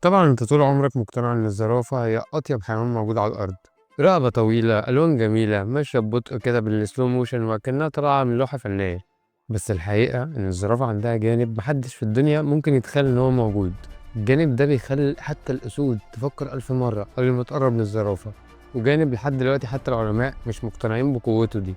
طبعا انت طول عمرك مقتنع ان الزرافة هي اطيب حيوان موجود على الارض. رقبة طويلة، الوان جميلة، ماشية ببطء كده بالسلو موشن وكأنها طالعة من لوحة فنية. بس الحقيقة ان الزرافة عندها جانب محدش في الدنيا ممكن يتخيل ان هو موجود. الجانب ده بيخلي حتى الاسود تفكر الف مرة قبل ما تقرب للزرافة، وجانب لحد دلوقتي حتى العلماء مش مقتنعين بقوته دي.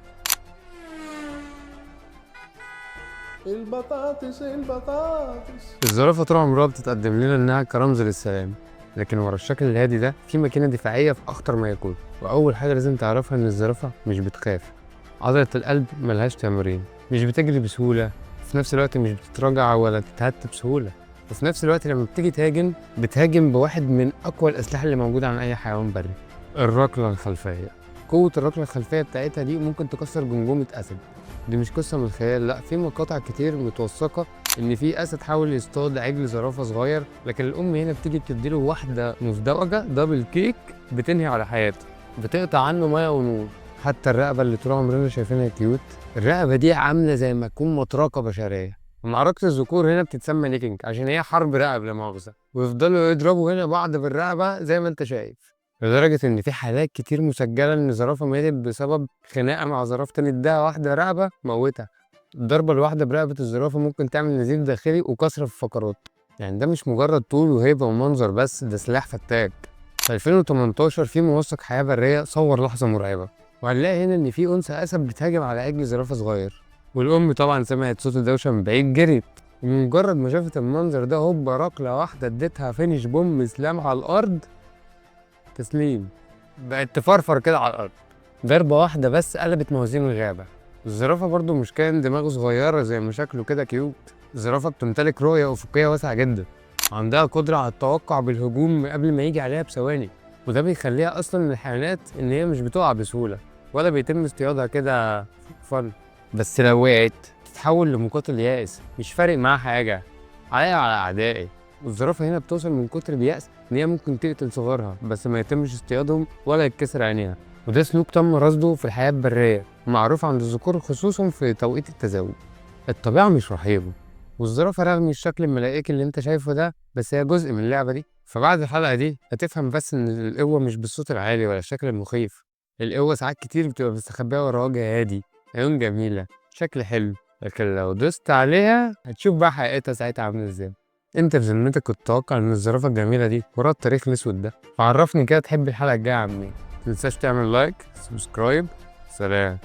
البطاطس البطاطس. الزرافة طول عمرها بتتقدم لنا إنها كرمز للسلام، لكن ورا الشكل الهادي ده في ماكينة دفاعية في أخطر ما يكون. وأول حاجة لازم تعرفها إن الزرافة مش بتخاف. عضلة القلب ملهاش تمرين، مش بتجري بسهولة، في نفس الوقت مش بتتراجع ولا تتهت بسهولة. وفي نفس الوقت لما بتيجي تهاجم بتهاجم بواحد من أقوى الأسلحة اللي موجودة عن أي حيوان بري: الركلة الخلفية. قوة الركلة الخلفية بتاعتها دي ممكن تكسر جمجمة أسد. دي مش قصة من الخيال، لأ، في مقاطع كتير متوثقة إن في أسد حاول يصطاد عجل زرافة صغير، لكن الأم هنا بتيجي بتديله واحدة مزدوجة دبل كيك بتنهي على حياته، بتقطع عنه مية ونور. حتى الرقبة اللي طول عمرنا شايفينها كيوت، الرقبة دي عاملة زي ما تكون مطرقة بشرية. ومعركة الذكور هنا بتتسمى نيكينج عشان هي حرب رقب لا مؤاخذة، ويفضلوا يضربوا هنا بعض بالرقبة زي ما أنت شايف. لدرجة إن في حالات كتير مسجلة إن زرافة ماتت بسبب خناقة مع زرافة تاني اداها واحدة رقبة موتها. الضربة الواحدة برقبة الزرافة ممكن تعمل نزيف داخلي وكسر في الفقرات. يعني ده مش مجرد طول وهيبة ومنظر بس، ده سلاح فتاك. في 2018 في موثق حياة برية صور لحظة مرعبة، وهنلاقي هنا إن في أنثى أسد بتهاجم على عجل زرافة صغير، والأم طبعا سمعت صوت الدوشة من بعيد جريت. ومجرد ما شافت المنظر ده هوبا ركلة واحدة اديتها فينش بوم سلام على الأرض. تسليم. بقت تفرفر كده على الأرض. ضربة واحدة بس قلبت موازين الغابة. الزرافة برضو مش كائن دماغه صغيرة زي ما شكله كده كيوت. الزرافة بتمتلك رؤية أفقية واسعة جدا، عندها قدرة على التوقع بالهجوم قبل ما يجي عليها بثواني، وده بيخليها أصلا من الحيوانات إن هي مش بتقع بسهولة ولا بيتم اصطيادها كده فن. بس لو وقعت تتحول لمقاتل يائس مش فارق معاها حاجة، عليا وعلى أعدائي. والزرافة هنا بتوصل من كتر اليأس إن هي ممكن تقتل صغارها بس ما يتمش اصطيادهم ولا يتكسر عينيها. وده سلوك تم رصده في الحياة البرية ومعروف عند الذكور خصوصا في توقيت التزاوج. الطبيعة مش رهيبة، والزرافة رغم الشكل الملائكي اللي انت شايفه ده بس هي جزء من اللعبة دي. فبعد الحلقة دي هتفهم بس ان القوة مش بالصوت العالي ولا الشكل المخيف. القوة ساعات كتير بتبقى مستخبية ورا وجه هادي، عيون جميلة، شكل حلو، لكن لو دوست عليها هتشوف بقى حقيقتها ساعتها عاملة ازاي. انت في ذمتك كنت تتوقع ان الزرافة الجميلة دي ورا التاريخ الاسود ده؟ فعرفني كده تحب الحلقة الجاية عن مين. متنساش تعمل لايك، سبسكرايب. سلام.